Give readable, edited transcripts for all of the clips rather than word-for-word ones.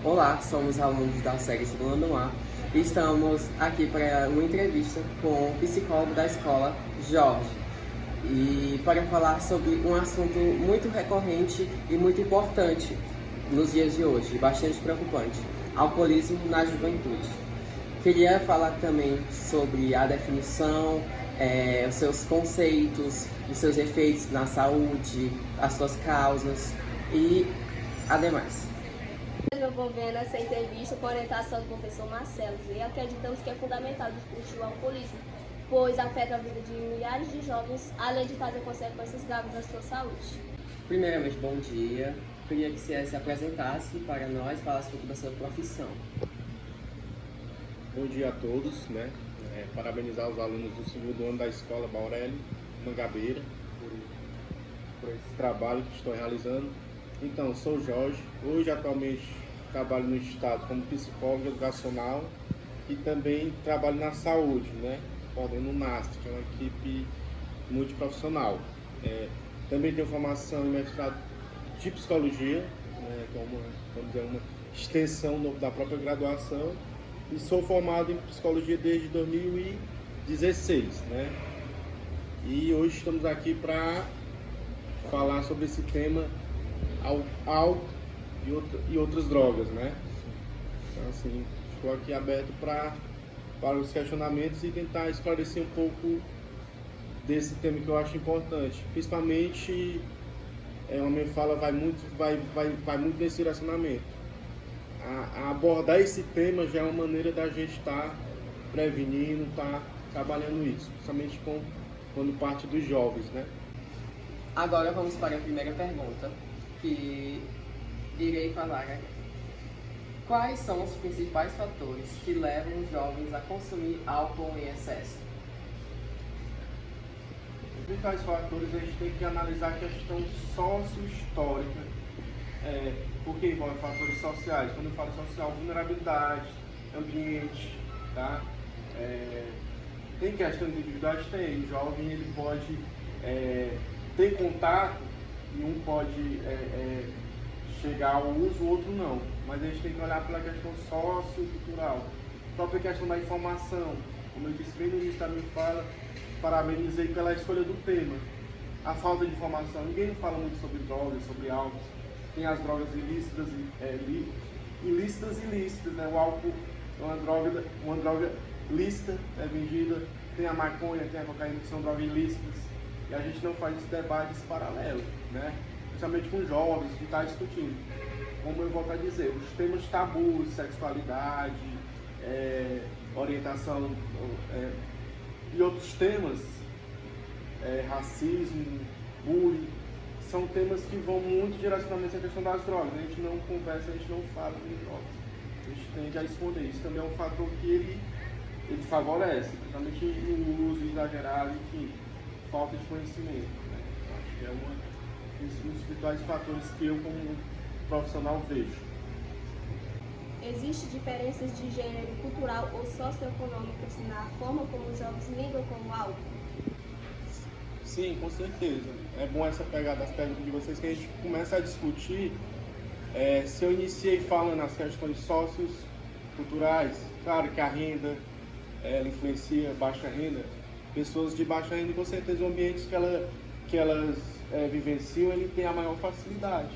Olá, somos alunos da série Segundo A e estamos aqui para uma entrevista com o psicólogo da escola, Jorge, e para falar sobre um assunto muito recorrente e muito importante nos dias de hoje, bastante preocupante: alcoolismo na juventude. Queria falar também sobre a definição, os seus conceitos, os seus efeitos na saúde, as suas causas e ademais. Desenvolvendo essa entrevista com a orientação do professor Marcelo e acreditamos que é fundamental discutir o alcoolismo, pois afeta a vida de milhares de jovens, além de trazer consequências graves na sua saúde. Primeiramente, bom dia. Queria que você se apresentasse para nós, falasse um pouco da sua profissão. Bom dia a todos, né? Parabenizar os alunos do segundo ano da escola Baurélio Mangabeira por esse trabalho que estão realizando. Então, sou Jorge, hoje atualmente trabalho no estado como psicólogo educacional e também trabalho na saúde, né? Coordeno o NAST, que é uma equipe multiprofissional. Também tenho formação em mestrado de psicologia, né? Que é vamos dizer, uma extensão da própria graduação, e sou formado em psicologia desde 2016, né? E hoje estamos aqui para falar sobre esse tema álcool e outras drogas, né? Então, assim, estou aqui aberto para os questionamentos e tentar esclarecer um pouco desse tema que eu acho importante. Principalmente, a minha fala vai muito nesse direcionamento. A abordar esse tema já é uma maneira da gente estar prevenindo, estar trabalhando isso, principalmente quando parte dos jovens, né? Agora vamos para a primeira pergunta, que irei falar. Quais são os principais fatores que levam os jovens a consumir álcool em excesso? Os principais fatores a gente tem que analisar a questão sócio-histórica, porque envolve fatores sociais. Quando eu falo social, vulnerabilidade, ambiente, tá? Tem questões individuais? Tem. O jovem ele pode ter contato e um pode chegar ao uso, o outro não. Mas a gente tem que olhar pela questão sociocultural. A própria questão da informação. Como eu disse bem no início da minha fala, parabenizei pela escolha do tema. A falta de informação. Ninguém fala muito sobre drogas, sobre álcool. Tem as drogas ilícitas e ilícitas, né? O álcool é uma droga lícita, é vendida. Tem a maconha, tem a cocaína, que são drogas ilícitas. E a gente não faz esse debate paralelo, né? Principalmente com jovens, que está discutindo. Como eu volto a dizer, os temas tabus, sexualidade, orientação e outros temas, racismo, bullying, são temas que vão muito direcionamente à questão das drogas. A gente não conversa, a gente não fala de drogas. A gente tende a esconder. Isso também é um fator que ele favorece, principalmente no uso exagerado, enfim, falta de conhecimento, né? Acho que é um dos principais fatores que eu, como profissional, vejo. Existem diferenças de gênero, cultural ou socioeconômicas na forma como os jovens lidam com o álcool? Sim, com certeza. É bom essa pegada das perguntas de vocês, que a gente começa a discutir. Se eu iniciei falando nas questões socioculturais, claro que a renda, ela influencia baixa renda. Pessoas de baixa renda, com certeza, os ambientes que elas vivenciam, ele tem a maior facilidade,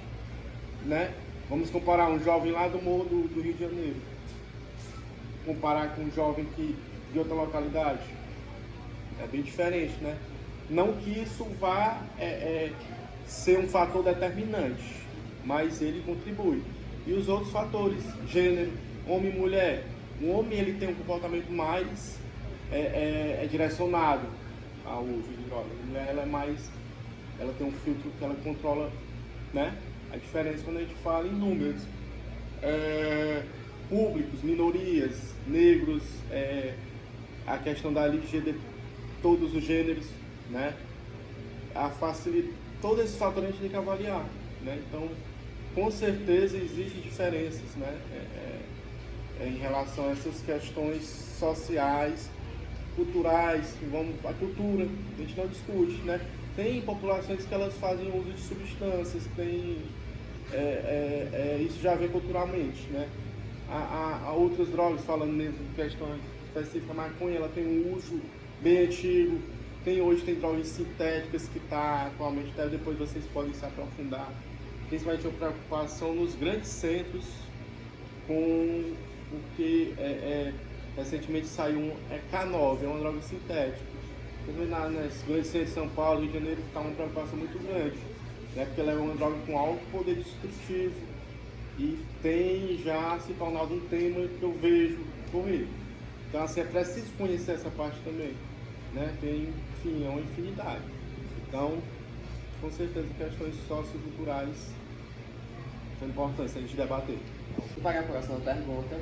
né? Vamos comparar um jovem lá do Morro do Rio de Janeiro, comparar com um jovem de outra localidade, é bem diferente, né? Não que isso vá ser um fator determinante, mas ele contribui. E os outros fatores, gênero, homem e mulher. O homem ele tem um comportamento mais direcionado ao uso de drogas. A mulher ela tem um filtro que ela controla, né? A diferença quando a gente fala em números. Públicos, minorias, negros, a questão da LGD, todos os gêneros, né? Todos esses fatores a gente tem que avaliar, né? Então, com certeza existem diferenças, né? Em relação a essas questões sociais, culturais, a cultura, a gente não discute, né? Tem populações que elas fazem uso de substâncias, tem isso já vem culturalmente, né? Há outras drogas, falando mesmo de questões específicas, a maconha ela tem um uso bem antigo, hoje tem drogas sintéticas que está atualmente, até depois vocês podem se aprofundar, principalmente a preocupação nos grandes centros com o que recentemente saiu K9, é uma droga sintética. Nas grandes centros de São Paulo, Rio de Janeiro, está uma preocupação muito grande, né? Porque ela é uma droga com alto poder destrutivo e tem já se tornado um tema que eu vejo correr. Então, assim, é preciso conhecer essa parte também, né? Enfim, é uma infinidade. Então, com certeza, questões socioculturais são importantes a gente debater. E para a próxima pergunta,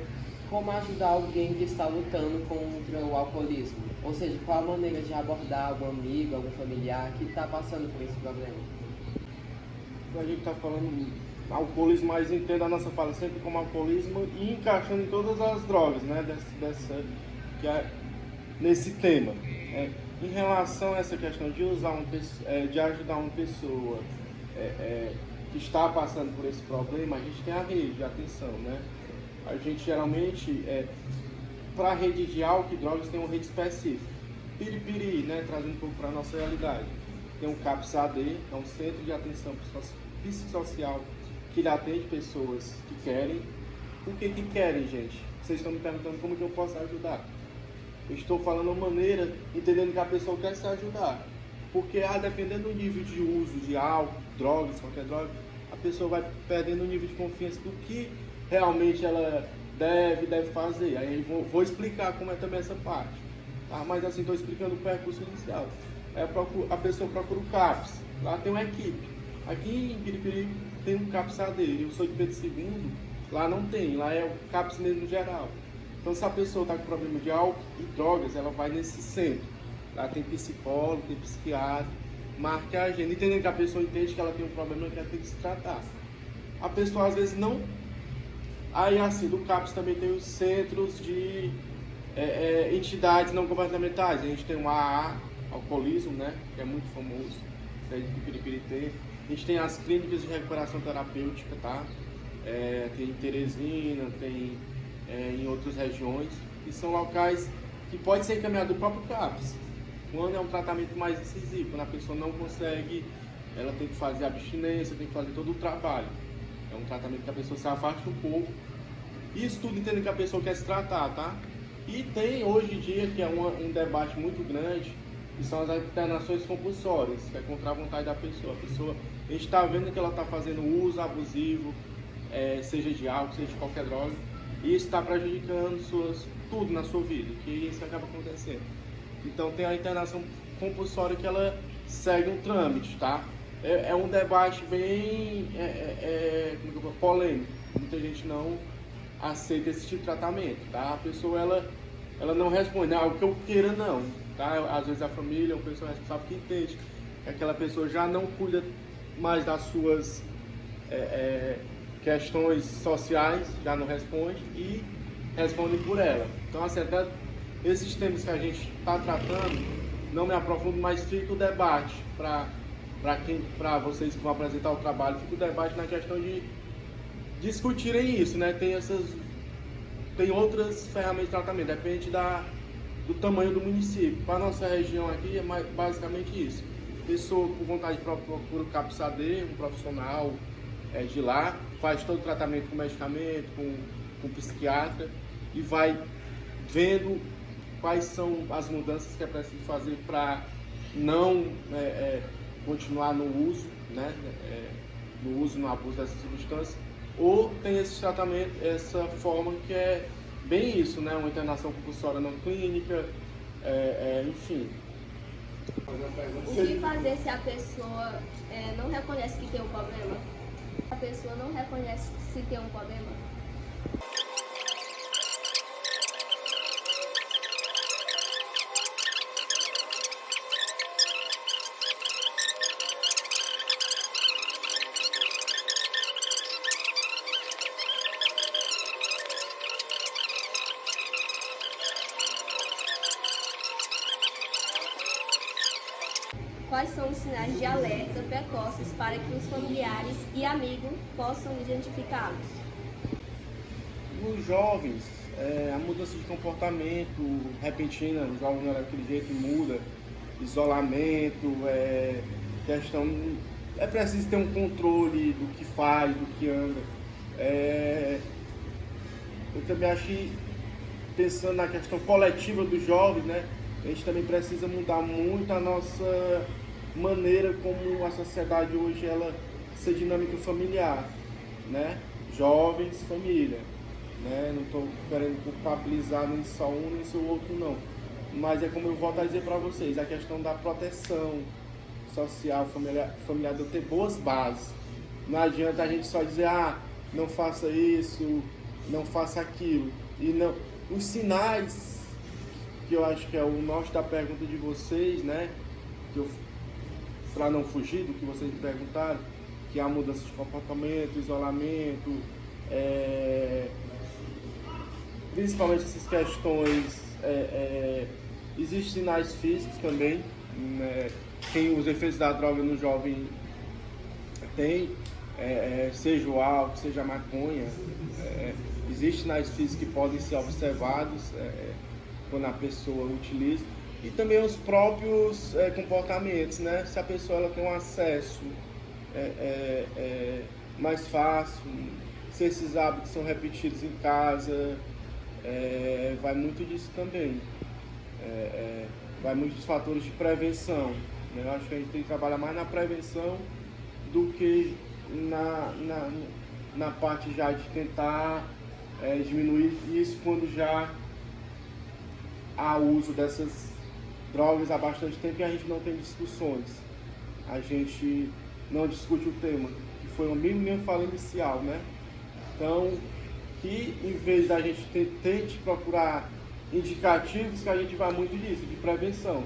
como ajudar alguém que está lutando contra o alcoolismo? Ou seja, qual a maneira de abordar algum amigo, algum familiar que está passando por esse problema? A gente está falando alcoolismo, mas entenda a nossa fala sempre como alcoolismo e encaixando em todas as drogas, né? Nesse tema. Em relação a essa questão de de ajudar uma pessoa que está passando por esse problema, a gente tem a rede de atenção, né? A gente geralmente, para a rede de álcool e drogas, tem uma rede específica. Piripiri, né? Trazendo um pouco para a nossa realidade. Tem um CAPS-AD, que é um centro de atenção psicossocial, que atende pessoas que querem. O que querem, gente? Vocês estão me perguntando como que eu posso ajudar. Eu estou falando uma maneira, entendendo que a pessoa quer se ajudar. Porque, dependendo do nível de uso de álcool, drogas, qualquer droga, a pessoa vai perdendo o nível de confiança do que realmente ela deve fazer. Aí vou explicar como é também essa parte. Tá? Mas assim, estou explicando o percurso inicial. Aí a pessoa procura o CAPS. Lá tem uma equipe. Aqui em Piripiri tem um CAPS-AD. Eu sou de Pedro II. Lá não tem. Lá é o CAPS mesmo geral. Então, se a pessoa está com problema de álcool e drogas, ela vai nesse centro. Lá tem psicólogo, tem psiquiatra. Marque a agenda. Entendendo que a pessoa entende que ela tem um problema e que ela tem que se tratar. A pessoa às vezes não. Aí, assim, do CAPS também tem os centros de entidades não governamentais. A gente tem o AA, alcoolismo, né? Que é muito famoso. Que Piripiri tem. A gente tem as clínicas de recuperação terapêutica, tá? Tem em Teresina, tem em outras regiões, que são locais que pode ser encaminhado do próprio CAPS. Quando é um tratamento mais incisivo, quando a pessoa não consegue, ela tem que fazer abstinência, tem que fazer todo o trabalho. É um tratamento que a pessoa se afasta um pouco. Isso tudo entendendo que a pessoa quer se tratar, tá? E tem hoje em dia, que é um debate muito grande, que são as internações compulsórias, que é contra a vontade da pessoa. A gente está vendo que ela está fazendo uso abusivo, seja de álcool, seja de qualquer droga, e isso está prejudicando tudo na sua vida, que isso acaba acontecendo. Então tem a internação compulsória que ela segue um trâmite, tá? É um debate bem polêmico. Muita gente não aceita esse tipo de tratamento, tá? A pessoa ela não responde algo que eu queira, não, tá? Às vezes a família, uma pessoa responsável que entende que aquela pessoa já não cuida mais das suas questões sociais, já não responde e responde por ela. Então, assim, até esses temas que a gente está tratando, não me aprofundo, mas fica o debate para vocês que vão apresentar o trabalho, fica o debate na questão de discutirem isso, né? Tem outras ferramentas de tratamento, depende do tamanho do município. Para a nossa região aqui é basicamente isso. Pessoa com vontade de procura o CAPS-AD, um profissional de lá, faz todo o tratamento com medicamento, com psiquiatra e vai vendo quais são as mudanças que é preciso fazer para não continuar no uso, né? No uso, no abuso dessa substância, ou tem esse tratamento, essa forma que é bem isso, né? Uma internação compulsória não clínica, enfim. O que fazer se a pessoa não reconhece que tem um problema? A pessoa não reconhece se tem um problema? Quais são os sinais de alerta precoces para que os familiares e amigos possam identificá-los? Nos jovens, a mudança de comportamento repentina, o jovem não é daquele jeito, muda, isolamento, questão, é preciso ter um controle do que faz, do que anda. Eu também acho que, pensando na questão coletiva dos jovens, né, a gente também precisa mudar muito a nossa maneira como a sociedade hoje ela ser dinâmica familiar, né? Jovens, família, né? Não estou querendo culpabilizar nem só um nem só o outro não, mas é como eu volto a dizer para vocês, a questão da proteção social, familiar de ter boas bases. Não adianta a gente só dizer, não faça isso, não faça aquilo, e não, os sinais que eu acho que é o norte da pergunta de vocês, né? Para não fugir do que vocês me perguntaram, que é a mudança de comportamento, isolamento, principalmente essas questões, existem sinais físicos também, né? Quem os efeitos da droga no jovem tem, seja o álcool, seja a maconha, existem sinais físicos que podem ser observados quando a pessoa utiliza, e também os próprios comportamentos, né? Se a pessoa ela tem um acesso mais fácil, se esses hábitos são repetidos em casa, vai muito disso também, vai muito dos fatores de prevenção, né? Eu acho que a gente tem que trabalhar mais na prevenção do que na parte já de tentar diminuir isso quando já há uso dessas drogas há bastante tempo e a gente não tem discussões. A gente não discute o tema, que foi o mesmo fala inicial, né? Então, que em vez da gente tente procurar indicativos, que a gente vai muito disso, de prevenção.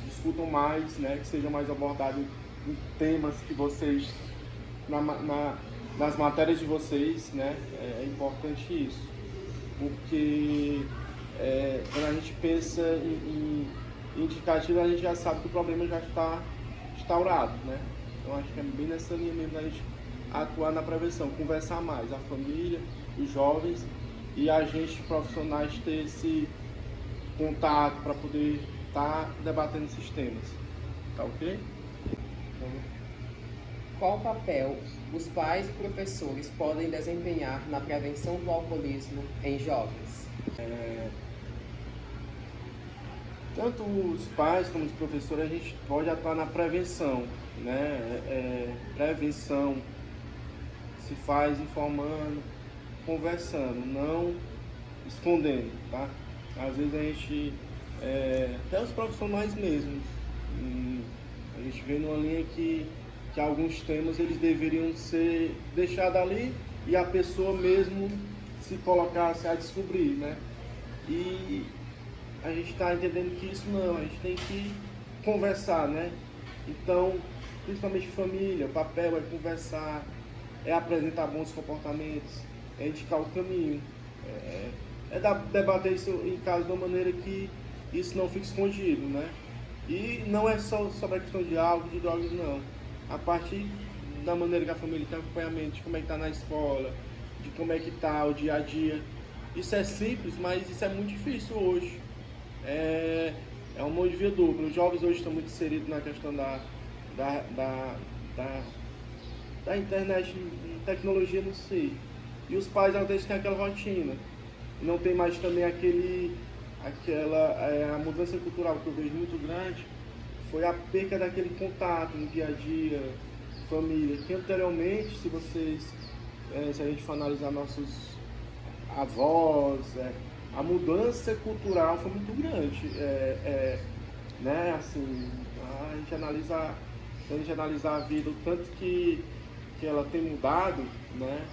Discutam mais, né? Que sejam mais abordados em temas que vocês, nas matérias de vocês, né? É importante isso. Porque quando a gente pensa em indicativo, a gente já sabe que o problema já está instaurado, né? Então acho que é bem nessa linha mesmo a gente atuar na prevenção, conversar mais, a família, os jovens e a gente profissionais ter esse contato para poder estar debatendo esses temas, tá ok? Qual papel os pais e professores podem desempenhar na prevenção do alcoolismo em jovens? Tanto os pais como os professores, a gente pode atuar na prevenção, né? Prevenção se faz informando, conversando, não escondendo, tá? Às vezes a gente, até os profissionais mesmos, a gente vê numa linha que alguns temas eles deveriam ser deixados ali e a pessoa mesmo se colocasse a descobrir, né? E a gente está entendendo que isso não, a gente tem que conversar, né? Então, principalmente família, o papel é conversar, é apresentar bons comportamentos, é indicar o caminho, debater isso em casa de uma maneira que isso não fique escondido, né? E não é só sobre a questão de álcool, de drogas, não. A partir da maneira que a família tem acompanhamento, de como é que está na escola, de como é que está o dia a dia. Isso é simples, mas isso é muito difícil hoje. É um mão de via dupla. Os jovens hoje estão muito inseridos na questão da internet, tecnologia, não sei. E os pais às vezes têm aquela rotina. Não tem mais também a mudança cultural que eu vejo muito grande, foi a perca daquele contato no dia a dia, família, que anteriormente, se a gente for analisar nossos avós, a mudança cultural foi muito grande, né, assim, a gente analisar a vida, o tanto que ela tem mudado, né,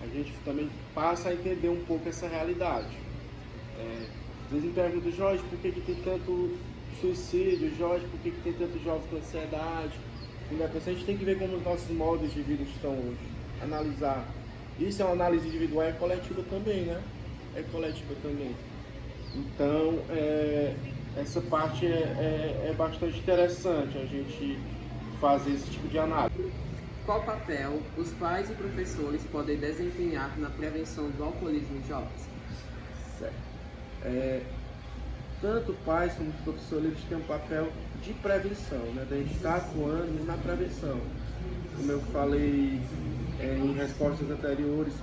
a gente também passa a entender um pouco essa realidade. Às vezes me perguntam, Jorge, por que tem tanto suicídio? Jorge, por que tem tanto jovem com ansiedade? A gente tem que ver como os nossos modos de vida estão hoje, analisar. Isso é uma análise individual, é coletiva também, né? É coletiva também. Então, essa parte é bastante interessante a gente fazer esse tipo de análise. Qual papel os pais e professores podem desempenhar na prevenção do alcoolismo em jovens? Certo. Tanto pais como professores, eles têm um papel de prevenção, né? Da gente estar atuando na prevenção. Como eu falei em respostas anteriores,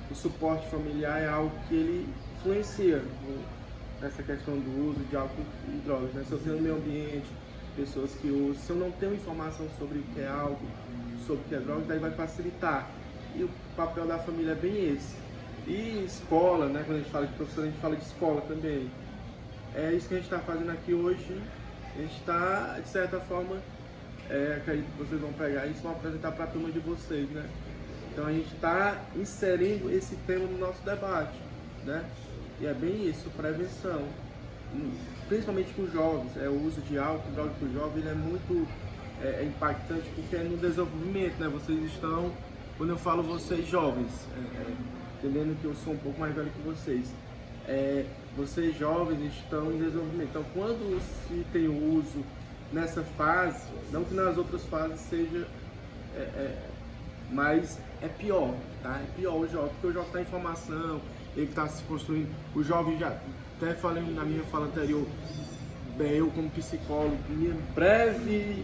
o suporte familiar é algo que ele influencia nessa questão do uso de álcool e drogas, né? Se eu tenho no meu ambiente pessoas que usam, se eu não tenho informação sobre o que é álcool, sobre o que é droga, daí vai facilitar. E o papel da família é bem esse. E escola, né? Quando a gente fala de professor, a gente fala de escola também. É isso que a gente está fazendo aqui hoje. A gente está, de certa forma, acredito que vocês vão pegar isso e vão apresentar para a turma de vocês, né? Então a gente está inserindo esse tema no nosso debate, né? E é bem isso, prevenção. Principalmente com os jovens, o uso de álcool, droga para o jovem, ele é muito impactante porque é no desenvolvimento, né? Vocês estão, quando eu falo vocês jovens, entendendo que eu sou um pouco mais velho que vocês, vocês jovens estão em desenvolvimento. Então, quando se tem o uso nessa fase, não que nas outras fases seja, mas é pior, tá? É pior o jovem, porque o jovem está em formação, ele está se construindo. O jovem já, até falei na minha fala anterior, eu como psicólogo, minha breve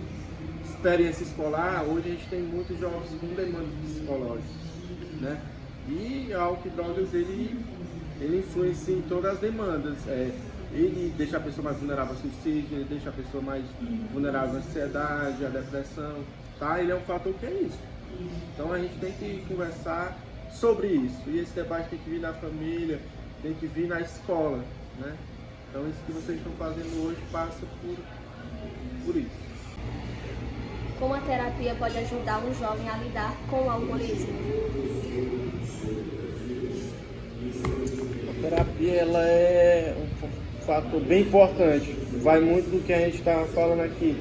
experiência escolar, hoje a gente tem muitos jovens com demandas psicológicas, né? E álcool e drogas, ele influencia em todas as demandas. Ele deixa a pessoa mais vulnerável ao suicídio, ele deixa a pessoa mais vulnerável à ansiedade, à depressão, tá? Ele é um fator que é isso. Então a gente tem que conversar sobre isso. E esse debate tem que vir na família, tem que vir na escola, né? Então isso que vocês estão fazendo hoje passa por isso. Como a terapia pode ajudar um jovem a lidar com o alcoolismo? A terapia, ela é um fator bem importante. Vai muito do que a gente está falando aqui.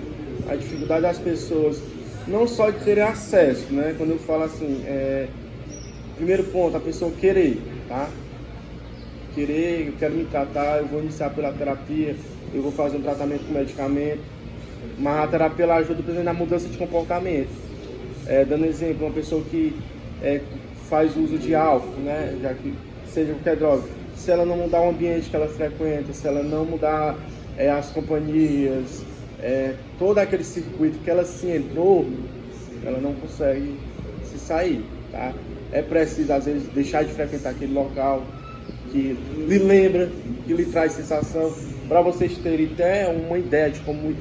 A dificuldade das pessoas, não só de terem acesso, né? Quando eu falo assim, primeiro ponto, a pessoa querer, tá? Querer, eu quero me tratar, eu vou iniciar pela terapia, eu vou fazer um tratamento com medicamento, mas a terapia ela ajuda, por exemplo, na mudança de comportamento. Dando exemplo, uma pessoa que faz uso de álcool, né? Já que seja qualquer droga, se ela não mudar o ambiente que ela frequenta, se ela não mudar as companhias, todo aquele circuito que ela se entrou, ela não consegue se sair, tá? É preciso, às vezes, deixar de frequentar aquele local que lhe lembra, que lhe traz sensação, para vocês terem até uma ideia de como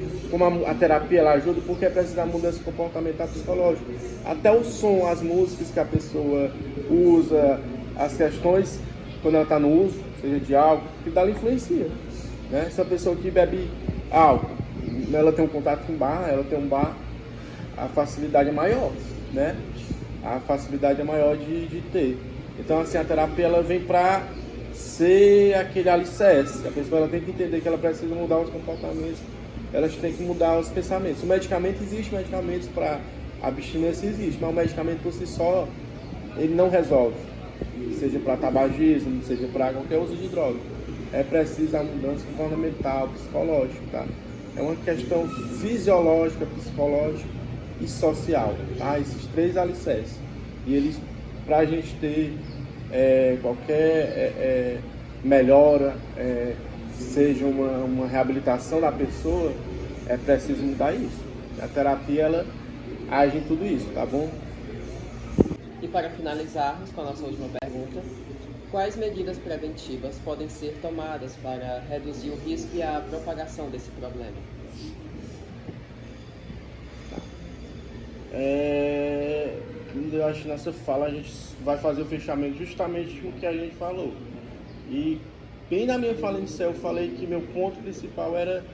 a terapia ela ajuda, porque é preciso a mudança comportamental psicológica. Até o som, as músicas que a pessoa usa, as questões, quando ela está no uso, seja de álcool, que dali influencia, né? Se a pessoa que bebe álcool, ela tem um contato com bar, ela tem um bar, a facilidade é maior, né? A facilidade é maior de ter. Então, assim, a terapia ela vem para ser aquele alicerce. A pessoa ela tem que entender que ela precisa mudar os comportamentos, ela tem que mudar os pensamentos. O medicamento existe, medicamentos para abstinência existe, mas o medicamento por si só, ele não resolve. Seja para tabagismo, seja para qualquer uso de droga. É preciso a mudança comportamental, psicológica, tá? É uma questão fisiológica, psicológica e social, tá? Esses três alicerces. E eles, para a gente ter qualquer melhora, seja uma reabilitação da pessoa, é preciso mudar isso. A terapia, ela age em tudo isso, tá bom? E para finalizarmos com a nossa última pergunta, quais medidas preventivas podem ser tomadas para reduzir o risco e a propagação desse problema? Eu acho que nessa fala a gente vai fazer o fechamento justamente com o que a gente falou. E bem na minha fala inicial eu falei que meu ponto principal era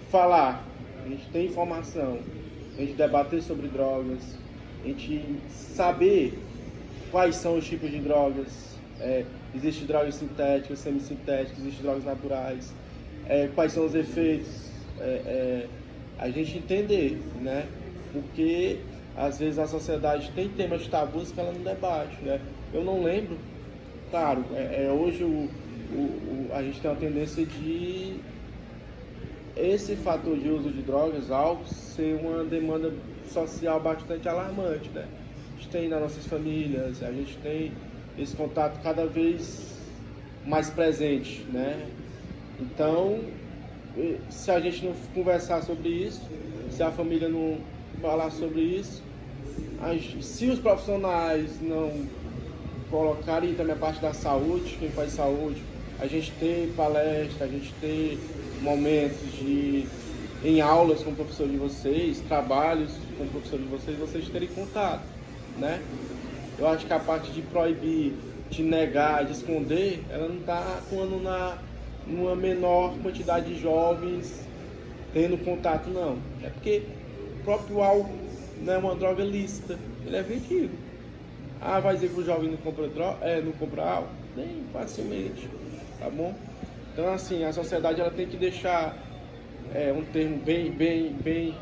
falar. A gente tem informação, a gente debater sobre drogas, a gente saber quais são os tipos de drogas. Existem drogas sintéticas, semissintéticas, existem drogas naturais, quais são os efeitos, a gente entender, né? Porque às vezes a sociedade tem temas tabus que ela não debate, né? Eu não lembro, claro, hoje a gente tem uma tendência de esse fator de uso de drogas, álcool, ser uma demanda social bastante alarmante, né? A gente tem nas nossas famílias, a gente tem esse contato cada vez mais presente, né? Então, se a gente não conversar sobre isso, se a família não falar sobre isso, se os profissionais não colocarem também a parte da saúde, quem faz saúde, a gente ter palestra, a gente ter momentos em aulas com o professor de vocês, trabalhos com o professor de vocês terem contato, né? Eu acho que a parte de proibir, de negar, de esconder, ela não está atuando numa menor quantidade de jovens tendo contato, não. É porque o próprio álcool não é uma droga lícita, ele é vendido. Vai dizer que o jovem não compra álcool? Nem facilmente, tá bom? Então, assim, a sociedade ela tem que deixar um termo bem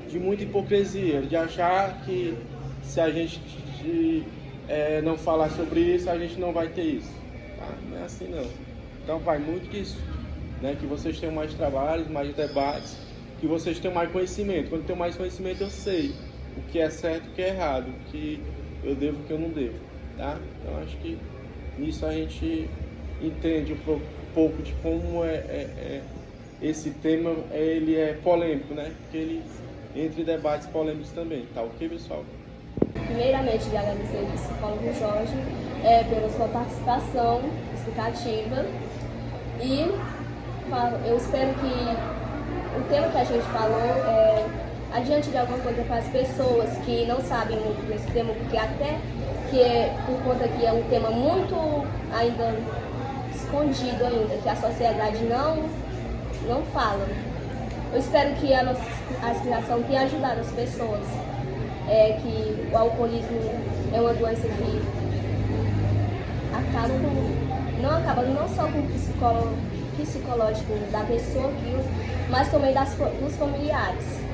de muita hipocrisia, de achar que se a gente não falar sobre isso, a gente não vai ter isso. Tá? Não é assim, não. Então, vai muito disso, né? Que vocês tenham mais trabalhos, mais debates, que vocês tenham mais conhecimento. Quando eu tenho mais conhecimento, eu sei o que é certo e o que é errado, o que eu devo e o que eu não devo, tá? Então, acho que nisso a gente entende um pouco de como esse tema ele é polêmico, né? Porque ele entra em debates polêmicos também, tá ok, pessoal? Primeiramente, de agradecer ao psicólogo Jorge pela sua participação explicativa e eu espero que o tema que a gente falou adiante de alguma coisa para as pessoas que não sabem muito desse tema, porque até por conta que é um tema muito ainda escondido ainda, que a sociedade não fala. Eu espero que a explicação tenha ajudado as pessoas, que o alcoolismo é uma doença que acaba não só com o psicológico da pessoa que usa, mas também dos familiares.